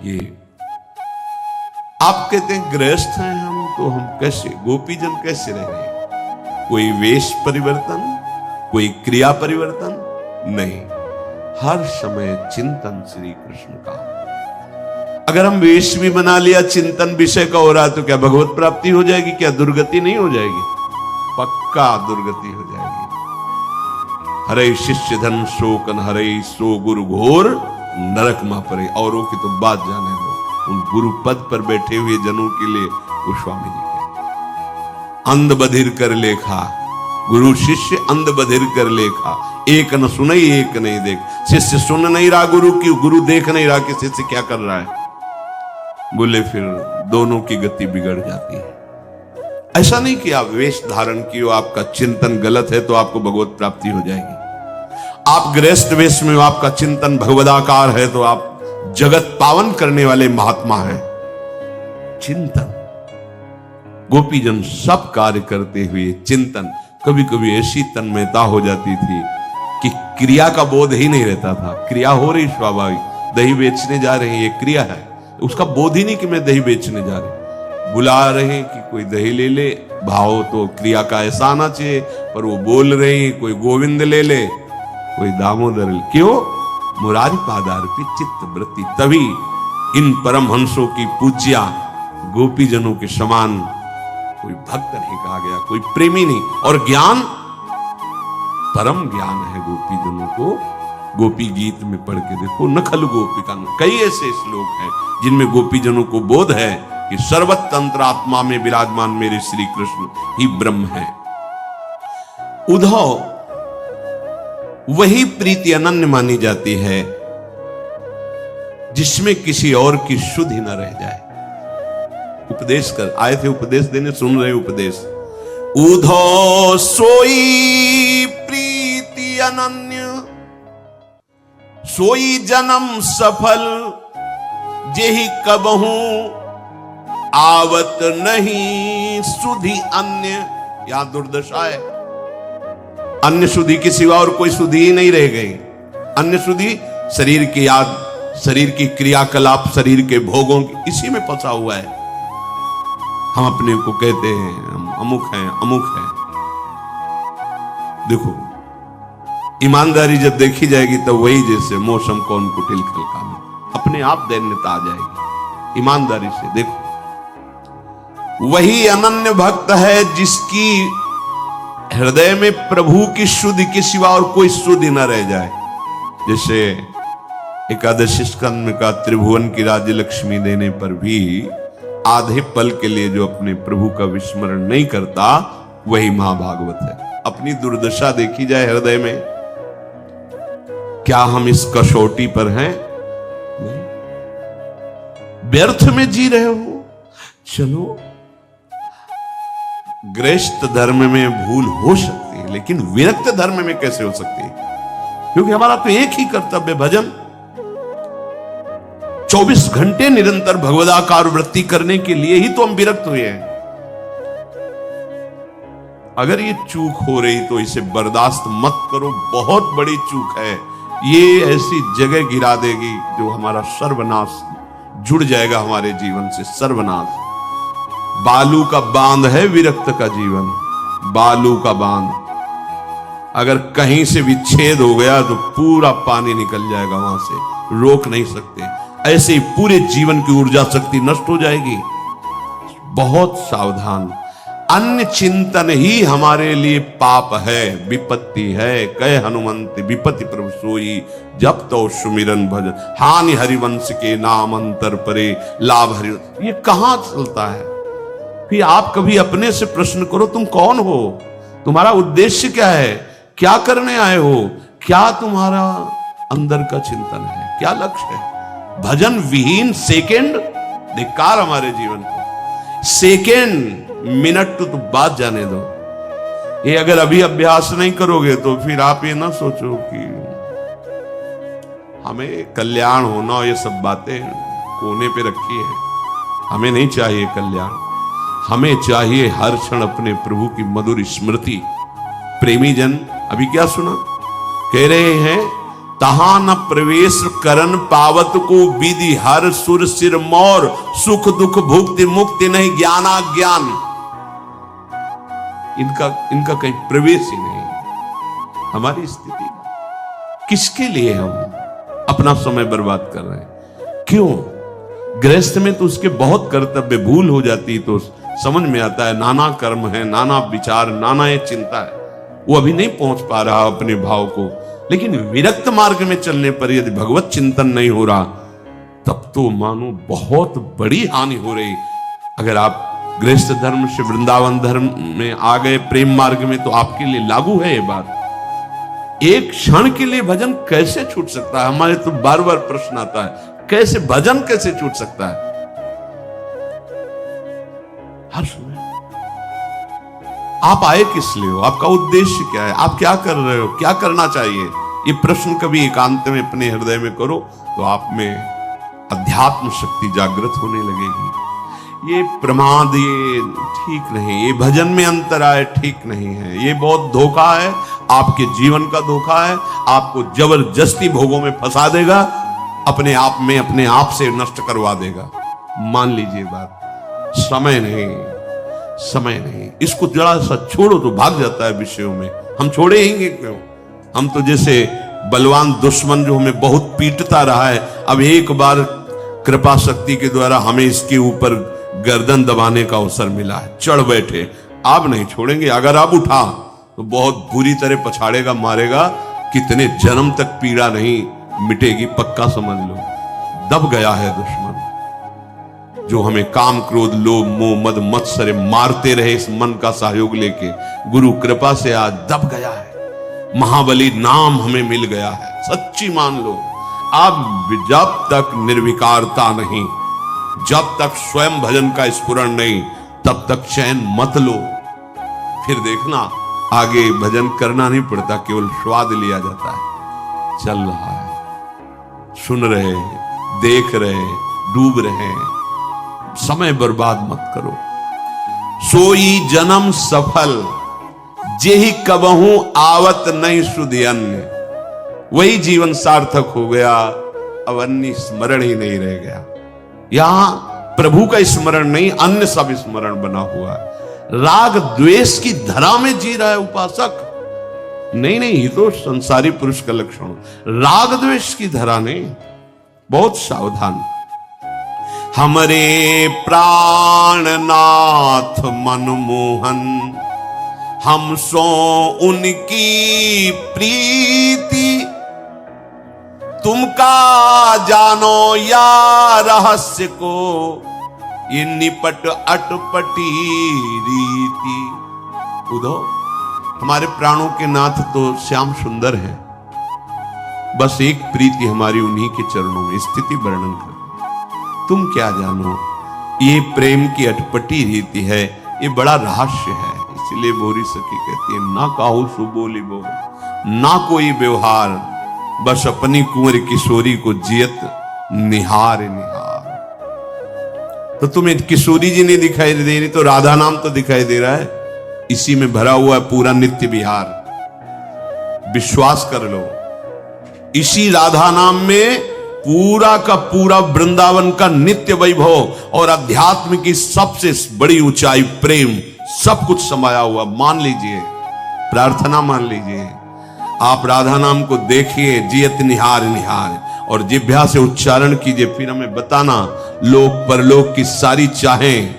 ये आप कहते हैं गृहस्थ हैं हम, तो हम कैसे, गोपीजन कैसे रह रहे हैं? कोई वेश परिवर्तन, कोई क्रिया परिवर्तन नहीं, हर समय चिंतन श्री कृष्ण का। अगर हम वेश भी बना लिया, चिंतन विषय का हो रहा है, तो क्या भगवत प्राप्ति हो जाएगी? क्या दुर्गति नहीं हो जाएगी? पक्का दुर्गति हो जाएगी। हरे शिष्य धन शोकन हरे सो गुरु घोर नरक मा परे। औरों की तो बात जाने दो, उन गुरु पद पर बैठे हुए जनों के लिए गोस्वामी जी कहते, अंध बधिर कर लेखा, गुरु शिष्य अंध बधिर कर लेखा, एक न सुनई एक नहीं देख। शिष्य सुन नहीं रहा गुरु की, गुरु देख नहीं रहा कि शिष्य क्या कर रहा है। बोले फिर दोनों की गति बिगड़ जाती है। ऐसा नहीं कि आप वेश धारण किए, आपका चिंतन गलत है तो आपको भगवत प्राप्ति हो जाएगी। आप गृहस्थ वेश में, आपका चिंतन भगवदाकार है तो आप जगत पावन करने वाले महात्मा हैं। चिंतन, गोपीजन सब कार्य करते हुए चिंतन। कभी कभी ऐसी तन्मयता हो जाती थी कि क्रिया का बोध ही नहीं रहता था। क्रिया हो रही स्वाभाविक, दही बेचने जा रहे हैं, ये क्रिया है, उसका बोध ही नहीं कि मैं दही बेचने जा रहे। बुला रहे कि कोई दही ले ले, भाव तो क्रिया का ऐसा आना चाहिए, पर वो बोल रहे हैं कोई गोविंद ले ले, कोई दामोदर ले। क्यों? मुरारी पादार्पित चित्त वृत्ति। तभी इन परम हंसों की पूज्या गोपीजनों के समान कोई भक्त नहीं कहा गया, कोई प्रेमी नहीं। और ज्ञान, परम ज्ञान है गोपीजनों को। गोपी गीत में पढ़ के देखो, न खलु गोपिका, कई ऐसे श्लोक हैं जिनमें गोपीजनों को बोध है कि सर्वत्र अंतरात्मा में विराजमान मेरे श्री कृष्ण ही ब्रह्म है। उद्धव, वही प्रीति अनन्य मानी जाती है जिसमें किसी और की शुद्धि न रह जाए। उपदेश कर आए थे, उपदेश देने, सुन रहे उपदेश। उद्धव सोई प्रीति अनन्य, सोई जन्म सफल, जेहि कबहू आवत नहीं सुधि अन्य। यहां दुर्दशा है, अन्य सुधि के सिवा और कोई सुधि ही नहीं रह गई। अन्य सुधि शरीर की याद, शरीर की क्रियाकलाप, शरीर के भोगों की, इसी में फंसा हुआ है। हम अपने को कहते हैं हम अमुक हैं, अमुक हैं। देखो, ईमानदारी जब देखी जाएगी तो वही जैसे मौसम कौन कुटिल खलका में, अपने आप दैन्यता आ जाएगी। ईमानदारी से देखो, वही अनन्य भक्त है जिसकी हृदय में प्रभु की शुद्धि के सिवा और कोई शुद्धि न रह जाए। जैसे एकादशी स्कंद में का त्रिभुवन की राज्य लक्ष्मी देने पर भी आधे पल के लिए जो अपने प्रभु का विस्मरण नहीं करता, वही महाभागवत है। अपनी दुर्दशा देखी जाए हृदय में, क्या हम इस कसौटी पर हैं? नहीं। व्यर्थ में जी रहे हो। चलो, गृहस्थ धर्म में भूल हो सकती है, लेकिन विरक्त धर्म में कैसे हो सकती है? क्योंकि हमारा तो एक ही कर्तव्य, भजन। 24 घंटे निरंतर भगवदाकार वृत्ति करने के लिए ही तो हम विरक्त हुए हैं। अगर ये चूक हो रही तो इसे बर्दाश्त मत करो, बहुत बड़ी चूक है। ये ऐसी जगह गिरा देगी जो हमारा सर्वनाश, जुड़ जाएगा हमारे जीवन से सर्वनाश। बालू का बांध है विरक्त का जीवन, बालू का बांध। अगर कहीं से विच्छेद हो गया तो पूरा पानी निकल जाएगा वहां से, रोक नहीं सकते। ऐसे ही पूरे जीवन की ऊर्जा शक्ति नष्ट हो जाएगी। बहुत सावधान। अन्य चिंतन ही हमारे लिए पाप है, विपत्ति है। कहे हनुमंत विपत्ति प्रभु सोई, जब तो सुमिरन भजन। हानि हरिवंश के नाम अंतर परे, लाभ हरि। ये कहां चलता है? फिर आप कभी अपने से प्रश्न करो, तुम कौन हो? तुम्हारा उद्देश्य क्या है? क्या करने आए हो? क्या तुम्हारा अंदर का चिंतन है? क्या लक्ष्य है? भजन विहीन सेकेंड, धिक्कार हमारे जीवन को। सेकेंड, मिनट तो बात जाने दो। ये अगर अभी अभ्यास नहीं करोगे तो फिर आप ये ना सोचो कि हमें कल्याण होना, ये सब बातें कोने पे रखी है। हमें नहीं चाहिए कल्याण, हमें चाहिए हर क्षण अपने प्रभु की मधुर स्मृति। प्रेमी जन अभी क्या सुना? कह रहे हैं तहां न प्रवेश करन पावत को विधि हर सुर सिर मोर सुख दुख भुक्ति मुक्ति नहीं ज्ञाना ज्ञान। इनका कहीं प्रवेश ही नहीं। हमारी स्थिति किसके लिए हम अपना समय बर्बाद कर रहे हैं? क्यों? गृहस्थ में तो उसके बहुत कर्तव्य, भूल हो जाती तो समझ में आता है नाना कर्म है, नाना विचार, नाना ये चिंता है, वो अभी नहीं पहुंच पा रहा अपने भाव को। लेकिन विरक्त मार्ग में चलने पर यदि भगवत चिंतन नहीं हो रहा तब तो मानो बहुत बड़ी हानि हो रही। अगर आप गृहस्थ धर्म से वृंदावन धर्म में आ गए, प्रेम मार्ग में, तो आपके लिए लागू है ये बात। एक क्षण के लिए भजन कैसे छूट सकता है? हमारे तो बार बार प्रश्न आता है, कैसे भजन कैसे छूट सकता है? हर समय आप आए किस लिए हो? आपका उद्देश्य क्या है? आप क्या कर रहे हो? क्या करना चाहिए? ये प्रश्न कभी एकांत में अपने हृदय में करो तो आप में अध्यात्म शक्ति जागृत होने लगेगी। ये प्रमाद ये ठीक नहीं, ये भजन में अंतराय ठीक नहीं है, ये बहुत धोखा है, आपके जीवन का धोखा है, आपको जबरदस्ती भोगों में फंसा देगा, अपने आप में अपने आप से नष्ट करवा देगा। मान लीजिए बात, समय नहीं, इसको जरा सा छोड़ो तो भाग जाता है विषयों में। हम छोड़ेंगे क्यों? हम तो जैसे बलवान दुश्मन जो हमें बहुत पीटता रहा है, अब एक बार कृपा शक्ति के द्वारा हमें इसके ऊपर गर्दन दबाने का अवसर मिला है, चढ़ बैठे। आप नहीं छोड़ेंगे। अगर आप उठा तो बहुत बुरी तरह पछाड़ेगा, मारेगा, कितने जन्म तक पीड़ा नहीं मिटेगी, पक्का समझ लो। दब गया है दुश्मन जो हमें काम क्रोध लोभ मोह मद मत्सर मारते रहे, इस मन का सहयोग लेके गुरु कृपा से आज दब गया है। महाबली नाम हमें मिल गया है, सच्ची मान लो। आप जब तक निर्विकारता नहीं, जब तक स्वयं भजन का स्फुरण नहीं, तब तक चैन मत लो। फिर देखना आगे भजन करना नहीं पड़ता, केवल स्वाद लिया जाता है। चल रहा है, सुन रहे, देख रहे, डूब रहे, समय बर्बाद मत करो। सोई जन्म सफल जेहि कबहू आवत नहीं सुधि अन्य। वही जीवन सार्थक हो गया, अब अन्य स्मरण ही नहीं रह गया। यहां प्रभु का स्मरण नहीं, अन्य सब स्मरण बना हुआ है। राग द्वेष की धरा में जी रहा है उपासक। नहीं, ये तो संसारी पुरुष का लक्षण। राग द्वेष की धरा नहीं, बहुत सावधान। हमरे प्राणनाथ मनमोहन, हम सो उनकी प्रीति, तुमका जानो या रहस्य को, ये निपट अटपटी रीति। उधो हमारे प्राणों के नाथ तो श्याम सुंदर है, बस एक प्रीति हमारी उन्हीं के चरणों में। स्थिति वर्णन कर, तुम क्या जानो, ये प्रेम की अटपटी रीति है, ये बड़ा रहस्य है। इसलिए बोरी सखी कहती है, ना काहू सु बोली बो, ना कोई व्यवहार, बस अपनी कुंवर किशोरी को जियत निहार निहार। तो तुम्हें किशोरी जी नहीं दिखाई दे रही तो राधा नाम तो दिखाई दे रहा है। इसी में भरा हुआ है पूरा नित्य विहार। विश्वास कर लो, इसी राधा नाम में पूरा का पूरा वृंदावन का नित्य वैभव और अध्यात्म की सबसे बड़ी ऊंचाई प्रेम सब कुछ समाया हुआ। मान लीजिए, प्रार्थना मान लीजिए, आप राधा नाम को देखिए, जियत निहार निहार, और जिह्वा से उच्चारण कीजिए। फिर हमें बताना लोक परलोक की सारी चाहें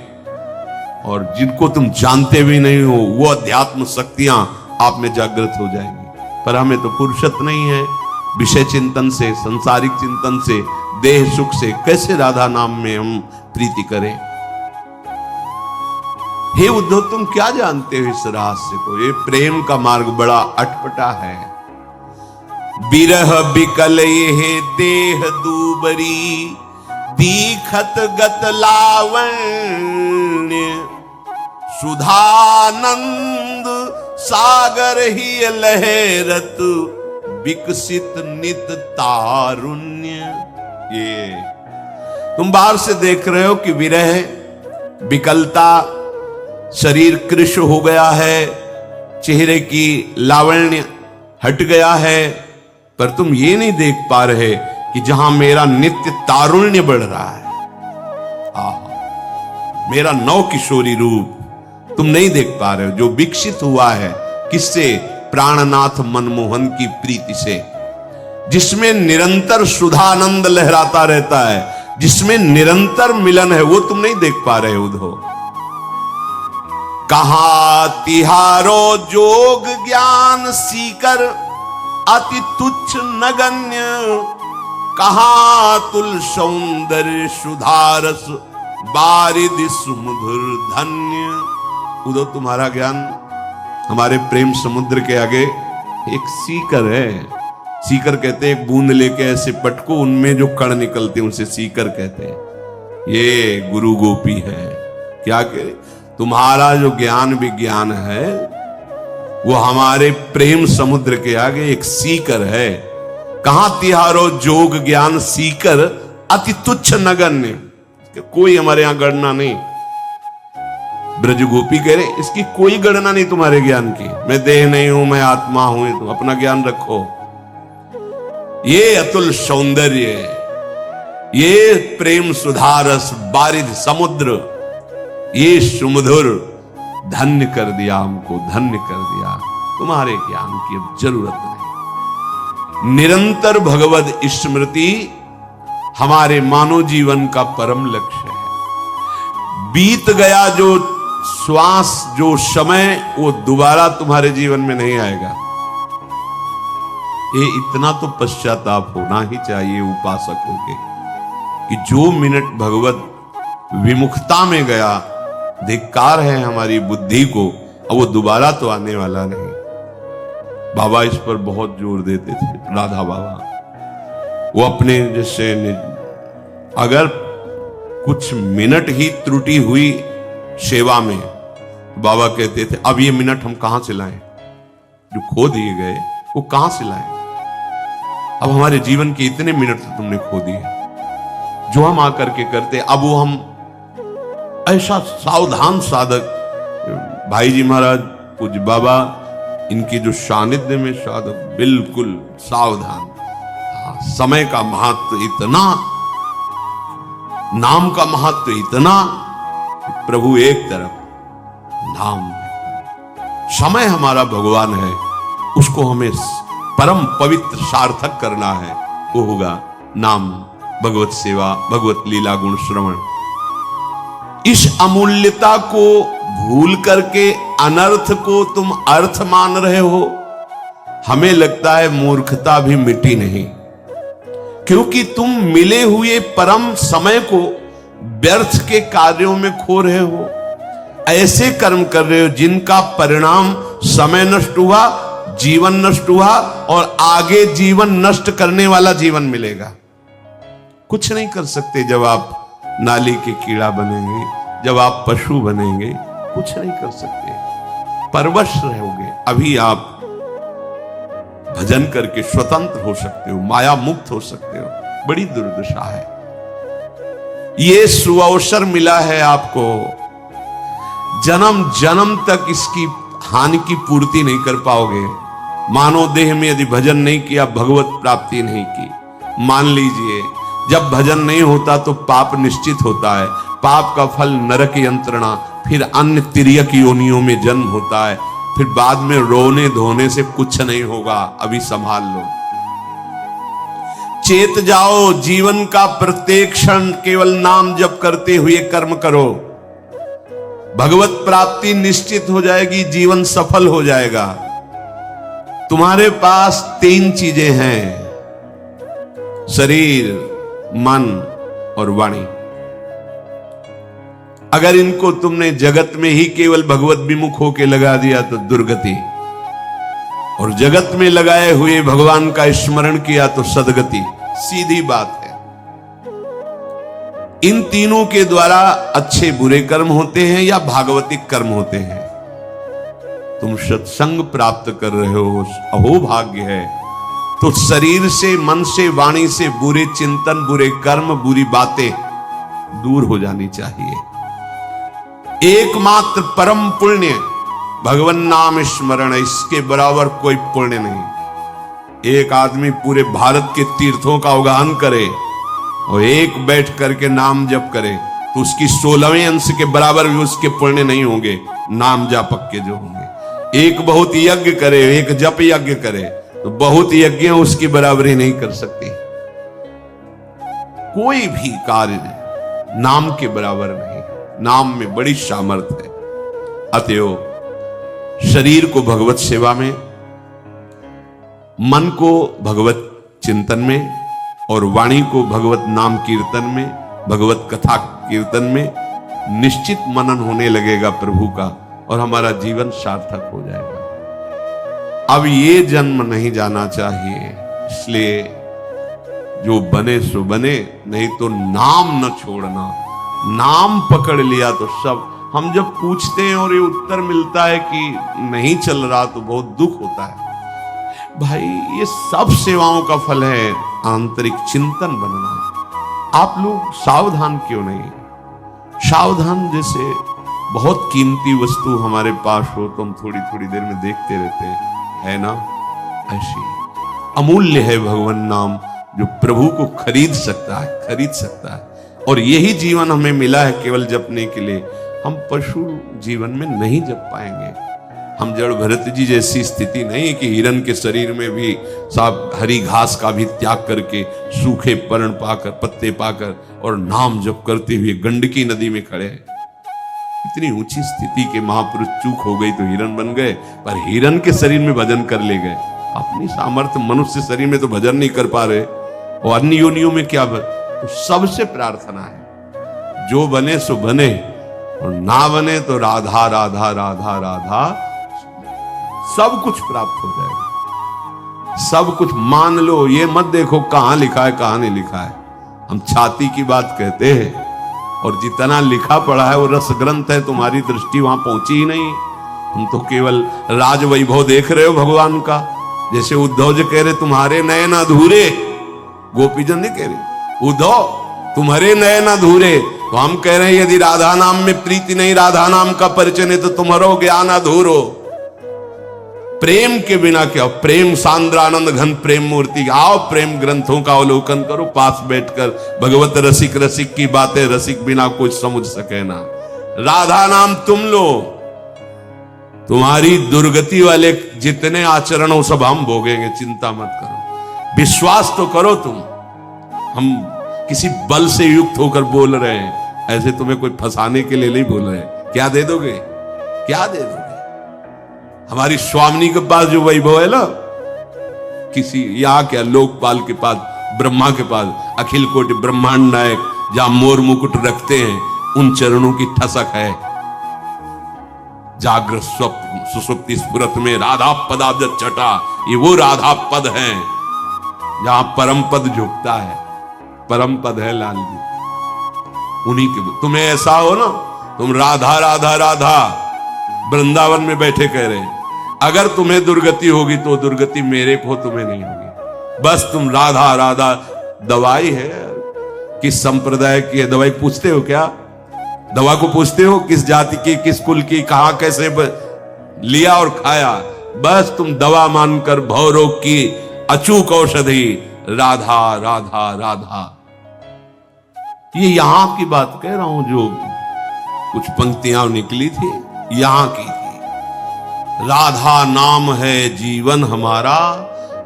और जिनको तुम जानते भी नहीं हो वो अध्यात्म शक्तियां आप में जागृत हो जाएंगी। पर हमें तो फुर्सत नहीं है विषय चिंतन से, संसारिक चिंतन से, देह सुख से। कैसे राधा नाम में हम प्रीति करें? हे उद्धव, तुम क्या जानते हो इस रहस्य को? ये प्रेम का मार्ग बड़ा अटपटा है। बिरह बिकल ये देह दूबरी, दीखत गत लावण्य, सुधानंद सागर ही लहरत, विकसित नित तारुण्य। ये तुम बाहर से देख रहे हो कि विरह, विकलता, शरीर कृश हो गया है, चेहरे की लावण्य हट गया है, पर तुम ये नहीं देख पा रहे कि जहां मेरा नित्य तारुण्य बढ़ रहा है, मेरा नव किशोरी रूप तुम नहीं देख पा रहे हो, जो विकसित हुआ है किससे? प्राणनाथ मनमोहन की प्रीति से, जिसमें निरंतर सुधानंद लहराता रहता है, जिसमें निरंतर मिलन है, वो तुम नहीं देख पा रहे उद्धव। कहा तिहारो जोग ज्ञान सीकर अति तुच्छ नगण्य, कहा तुल सौंदर्य सुधारस बारिद सुमधुर धन्य। उद्धव तुम्हारा ज्ञान हमारे प्रेम समुद्र के आगे एक सीकर है। सीकर कहते हैं एक बूंद लेके ऐसे पटको, उनमें जो कण निकलते हैं उसे सीकर कहते हैं। ये गुरु गोपी है। क्या कहे, तुम्हारा जो ज्ञान विज्ञान है वो हमारे प्रेम समुद्र के आगे एक सीकर है। कहां तिहारो जोग ज्ञान सीकर अति तुच्छ नगण्य, कोई हमारे यहां गणना नहीं। ब्रज गोपी कह रहे इसकी कोई गणना नहीं तुम्हारे ज्ञान की। मैं देह नहीं हूं, मैं आत्मा हूं, तुम अपना ज्ञान रखो। ये अतुल सौंदर्य, ये प्रेम सुधारस बारिद समुद्र, ये सुमधुर धन्य कर दिया हमको, धन्य कर दिया। तुम्हारे ज्ञान की अब जरूरत नहीं। निरंतर भगवद स्मृति हमारे मानव जीवन का परम लक्ष्य है। बीत गया जो श्वास, जो समय, वो दोबारा तुम्हारे जीवन में नहीं आएगा। ये इतना तो पश्चाताप होना ही चाहिए उपासकों के कि जो मिनट भगवत विमुखता में गया, धिक्कार है हमारी बुद्धि को, अब वो दोबारा तो आने वाला नहीं। बाबा इस पर बहुत जोर देते थे, राधा बाबा। वो अपने जैसे अगर कुछ मिनट ही त्रुटि हुई सेवा में, बाबा कहते थे अब ये मिनट हम कहां से लाएं? जो खो दिए गए वो कहां से लाएं? अब हमारे जीवन के इतने मिनट तो तुमने खो दिए, जो हम आकर के करते, अब वो हम ऐसा सावधान साधक। भाई जी महाराज पूज्य बाबा, इनकी जो सानिध्य में साधक बिल्कुल सावधान। समय का महत्व इतना, नाम का महत्व इतना, प्रभु एक तरफ, नाम। समय हमारा भगवान है, उसको हमें परम पवित्र सार्थक करना है। वो होगा नाम, भगवत सेवा, भगवत लीला गुण श्रवण। इस अमूल्यता को भूल करके अनर्थ को तुम अर्थ मान रहे हो। हमें लगता है मूर्खता भी मिटी नहीं, क्योंकि तुम मिले हुए परम समय को व्यर्थ के कार्यों में खो रहे हो। ऐसे कर्म कर रहे हो जिनका परिणाम समय नष्ट हुआ, जीवन नष्ट हुआ, और आगे जीवन नष्ट करने वाला जीवन मिलेगा। कुछ नहीं कर सकते जब आप नाली के कीड़ा बनेंगे, जब आप पशु बनेंगे, कुछ नहीं कर सकते, परवश रहोगे। अभी आप भजन करके स्वतंत्र हो सकते हो, माया मुक्त हो सकते हो। बड़ी दुर्दशा है। ये सुअवसर मिला है आपको, जन्म जन्म तक इसकी हानि की पूर्ति नहीं कर पाओगे। मानव देह में यदि भजन नहीं किया, भगवत प्राप्ति नहीं की। मान लीजिए जब भजन नहीं होता तो पाप निश्चित होता है, पाप का फल नरक यंत्रणा, फिर अन्य तिर्यक योनियों में जन्म होता है, फिर बाद में रोने धोने से कुछ नहीं होगा। अभी संभाल लो, चेत जाओ। जीवन का प्रत्येक क्षण केवल नाम जप करते हुए कर्म करो, भगवत प्राप्ति निश्चित हो जाएगी, जीवन सफल हो जाएगा। तुम्हारे पास 3 चीजें हैं, शरीर, मन और वाणी। अगर इनको तुमने जगत में ही केवल भगवत विमुख होके लगा दिया तो दुर्गति, और जगत में लगाए हुए भगवान का स्मरण किया तो सदगति। सीधी बात है। इन तीनों के द्वारा अच्छे बुरे कर्म होते हैं या भागवतिक कर्म होते हैं। तुम सत्संग प्राप्त कर रहे हो, अहो भाग्य है। तो शरीर से, मन से, वाणी से बुरे चिंतन, बुरे कर्म, बुरी बातें दूर हो जानी चाहिए। एकमात्र परम पुण्य भगवान नाम स्मरण है, इसके बराबर कोई पुण्य नहीं। एक आदमी पूरे भारत के तीर्थों का अवगाहन करे और एक बैठ करके नाम जप करे तो उसकी 16वें अंश के बराबर भी उसके पुण्य नहीं होंगे नाम जापक के जो होंगे। एक बहुत यज्ञ करे, एक जप यज्ञ करे तो बहुत यज्ञ उसकी बराबरी नहीं कर सकती। कोई भी कार्य नाम के बराबर नहीं। नाम में बड़ी सामर्थ्य है। अतएव शरीर को भगवत सेवा में, मन को भगवत चिंतन में और वाणी को भगवत नाम कीर्तन में, भगवत कथा कीर्तन में निश्चित मनन होने लगेगा प्रभु का और हमारा जीवन सार्थक हो जाएगा। अब ये जन्म नहीं जाना चाहिए, इसलिए जो बने सो बने, नहीं तो नाम न छोड़ना। नाम पकड़ लिया तो सब। हम जब पूछते हैं और ये उत्तर मिलता है कि नहीं चल रहा तो बहुत दुख होता है। भाई ये सब सेवाओं का फल है आंतरिक चिंतन बनना। आप लोग सावधान क्यों नहीं? सावधान जैसे बहुत कीमती वस्तु हमारे पास हो तो हम थोड़ी थोड़ी देर में देखते रहते हैं, है ना? ऐसी अमूल्य है भगवान नाम जो प्रभु को खरीद सकता है। और यही जीवन हमें मिला है केवल जपने के लिए। हम पशु जीवन में नहीं जप पाएंगे। हम जड़ भरत जी जैसी स्थिति नहीं कि हिरण के शरीर में भी साफ हरी घास का भी त्याग करके सूखे पर्ण पाकर, पत्ते पाकर और नाम जप करते हुए गंडकी नदी में खड़े हैं। इतनी ऊंची स्थिति के महापुरुष चूक हो गई तो हिरण बन गए, पर हिरण के शरीर में भजन कर ले गए। अपनी सामर्थ्य मनुष्य शरीर में तो भजन नहीं कर पा रहे और अन्य योनियों में क्या तो सबसे प्रार्थना है जो बने सो बने और ना बने तो राधा राधा राधा राधा सब कुछ प्राप्त हो जाएगा। सब कुछ मान लो, ये मत देखो कहां लिखा है कहां नहीं लिखा है। हम छाती की बात कहते हैं और जितना लिखा पढ़ा है वो रस ग्रंथ है, तुम्हारी दृष्टि वहां पहुंची ही नहीं। हम तो केवल राज वैभव देख रहे हो भगवान का। जैसे उद्धव जी कह रहे तुम्हारे नयन अधूरे, गोपीजन नहीं कह रहे उद्धव तुम्हारे नयन अधूरे, तो हम कह रहे हैं यदि राधा नाम में प्रीति नहीं, राधा नाम का परिचय नहीं तो तुम्हारो ज्ञान अधूरो। प्रेम के बिना क्या? प्रेम सांद्रानंद घन प्रेम मूर्ति। आओ प्रेम ग्रंथों का अवलोकन करो पास बैठकर। भगवत रसिक रसिक की बातें रसिक बिना कुछ समझ सके ना। राधा नाम तुम लो, तुम्हारी दुर्गति वाले जितने आचरण हो सब हम भोगेंगे, चिंता मत करो। विश्वास तो करो तुम। हम किसी बल से युक्त होकर बोल रहे हैं, ऐसे तुम्हें कोई फंसाने के लिए नहीं बोल रहे हैं। क्या दे दोगे? क्या दे दोगे? हमारी स्वामिनी के पास जो वैभव है ना, किसी यहाँ क्या लोकपाल के पास, ब्रह्मा के पास, अखिल कोटि ब्रह्मांड नायक जहां मोर मुकुट रखते हैं उन चरणों की ठसक है। जागृत स्वप्न सुसुप्ति स्फुरत में राधा पदाब्ज छटा, ये वो राधा पद है जहां परम पद झुकता है। परम पद है लाल जी, उन्हीं के। तुम्हें ऐसा हो ना, तुम राधा राधा राधा वृंदावन में बैठे कह रहे हैं, अगर तुम्हें दुर्गति होगी तो दुर्गति मेरे को, तुम्हें नहीं होगी। बस तुम राधा राधा। दवाई है किस संप्रदाय की है? दवाई पूछते हो क्या? दवा को पूछते हो किस जाति की, किस कुल की, कहां कैसे लिया और खाया? बस तुम दवा मानकर भवरोग की अचूक औषधि राधा राधा राधा। ये यहां की बात कह रहा हूं, जो कुछ पंक्तियां निकली थी यहां की थी। राधा नाम है जीवन हमारा,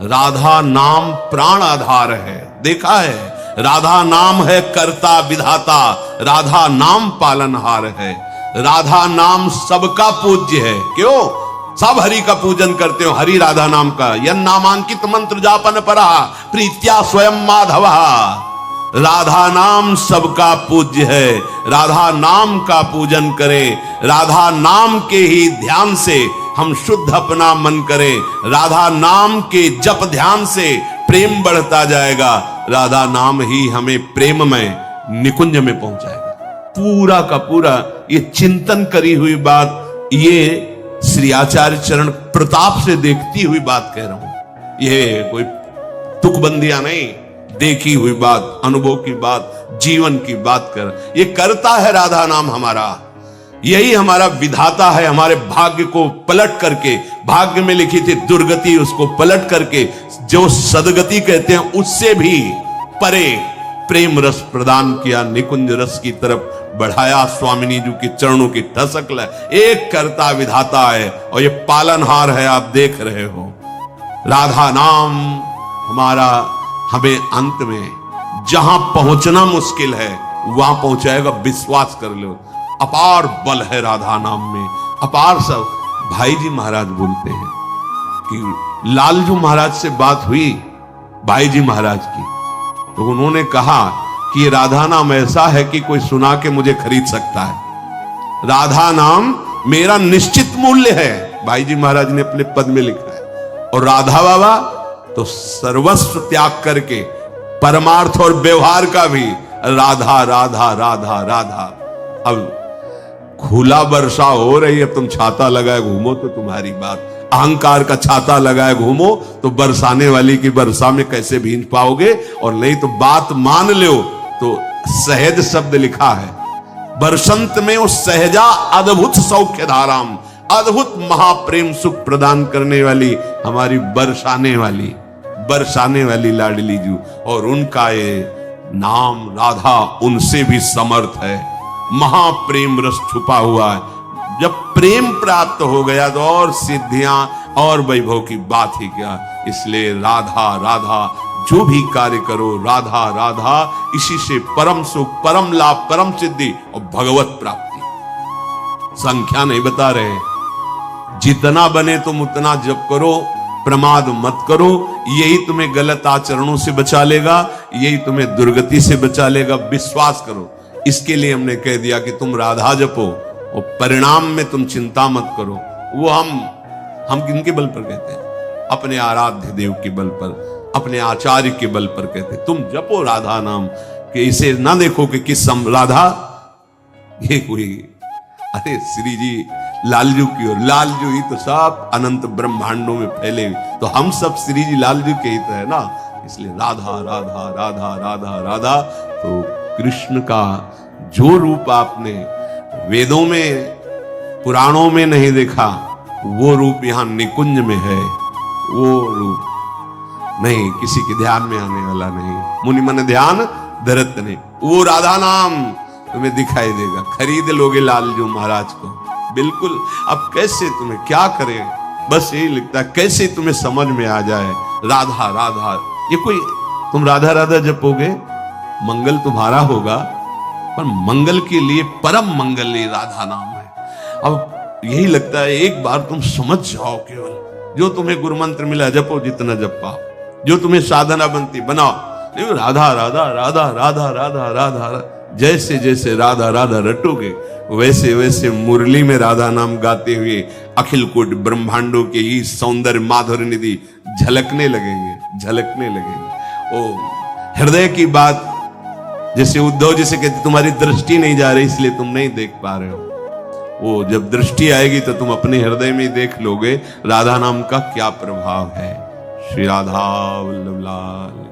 राधा नाम प्राण आधार है। देखा है, राधा नाम है कर्ता विधाता, राधा नाम पालनहार है। राधा नाम सबका पूज्य है। क्यों? सब हरि का पूजन करते हो, हरि राधा नाम का। यन नामांकित मंत्र जापन परा प्रीत्या स्वयं माधवा। राधा नाम सबका पूज्य है। राधा नाम का पूजन करें, राधा नाम के ही ध्यान से हम शुद्ध अपना मन करें। राधा नाम के जप ध्यान से प्रेम बढ़ता जाएगा। राधा नाम ही हमें प्रेम में निकुंज में पहुंचाएगा। पूरा का पूरा ये चिंतन करी हुई बात, ये श्री आचार्य चरण प्रताप से देखती हुई बात कह रहा हूं। ये कोई तुकबंदियां नहीं, देखी हुई बात, अनुभव की बात, जीवन की बात कर। ये करता है राधा नाम हमारा, यही हमारा विधाता है। हमारे भाग्य को पलट करके भाग्य में लिखी थी दुर्गति, उसको पलट करके जो सदगति कहते हैं उससे भी परे प्रेम रस प्रदान किया, निकुंज रस की तरफ बढ़ाया। स्वामिनी जी की चरणों की ठसक है, एक कर्ता विधाता है और ये पालनहार है, आप देख रहे हो। राधा नाम हमारा हमें अंत में जहां पहुंचना मुश्किल है वहां पहुंचाएगा, विश्वास कर लो। अपार बल है राधा नाम में, अपार सब। भाई जी महाराज बोलते हैं कि लालजू महाराज से बात हुई भाई जी महाराज की, तो उन्होंने कहा कि राधा नाम ऐसा है कि कोई सुना के मुझे खरीद सकता है। राधा नाम मेरा निश्चित मूल्य है, भाई जी महाराज ने अपने पद में लिखा है। और राधा बाबा तो सर्वस्व त्याग करके परमार्थ और व्यवहार का भी राधा राधा राधा राधा। अब खुला वर्षा हो रही है, तुम छाता लगाए घूमो तो तुम्हारी बात, अहंकार का छाता लगाए घूमो तो बरसाने वाली की वर्षा में कैसे भींज पाओगे। और नहीं तो बात मान लो तो सहज शब्द लिखा है, बरसंत में उस सहजा अद्भुत सौख्य धाराम, अद्भुत महाप्रेम सुख प्रदान करने वाली हमारी बरसाने वाली लाडली जू। और उनका ये नाम राधा उनसे भी समर्थ है, महाप्रेम रस छुपा हुआ है। जब प्रेम प्राप्त हो गया तो और सिद्धियां और वैभव की बात ही क्या। इसलिए राधा राधा जो भी कार्य करो, राधा राधा, इसी से परम सुख, परम लाभ, परम सिद्धि और भगवत प्राप्ति। संख्या नहीं बता रहे, जितना बने तुम उतना जप करो, प्रमाद मत करो। यही तुम्हें गलत आचरणों से बचा लेगा, यही तुम्हें दुर्गति से बचा लेगा, विश्वास करो। इसके लिए हमने कह दिया कि तुम राधा जपो और परिणाम में तुम चिंता मत करो। वो हम किनके बल पर कहते हैं? अपने आराध्य देव के बल पर, अपने आचार्य के बल पर कहते हैं तुम जपो राधा नाम। कि इसे ना देखो कि किस राधा ये कोई, अरे श्री जी लालजू की ओर, लालजू ही तो सब अनंत ब्रह्मांडों में फैले, तो हम सब श्री जी लालजू के ही तो है ना। इसलिए राधा राधा राधा राधा राधा। तो कृष्ण का जो रूप आपने वेदों में पुराणों में नहीं देखा, वो रूप यहां निकुंज में है। वो रूप नहीं किसी के ध्यान में आने वाला नहीं, मुनि मन ध्यान धरत नहीं। वो राधा नाम तुम्हें दिखाई देगा, खरीद लोगे लालजू महाराज को बिल्कुल। अब कैसे तुम्हें क्या करें, बस यही लिखता है कैसे तुम्हें समझ में आ जाए राधा राधा। ये कोई तुम राधा राधा जपोगे मंगल तुम्हारा होगा, पर मंगल के लिए परम मंगल ये राधा नाम है। अब यही लगता है एक बार तुम समझ जाओ, केवल जो तुम्हें गुरु मंत्र मिला जपो, जितना जप पाओ, जो तुम्हें साधना बनती बनाओ। राधा राधा राधा राधा राधा राधा, जैसे जैसे राधा राधा रटोगे वैसे वैसे मुरली में राधा नाम गाते हुए अखिल कोटि ब्रह्मांडों के ही सौंदर्य माधुर्य निधि झलकने लगेंगे। ओ हृदय की बात, जैसे उद्धव जी से कहते तुम्हारी दृष्टि नहीं जा रही इसलिए तुम नहीं देख पा रहे हो। वो जब दृष्टि आएगी तो तुम अपने हृदय में देख लोगे राधा नाम का क्या प्रभाव है। श्री राधा वल्लभ लाल।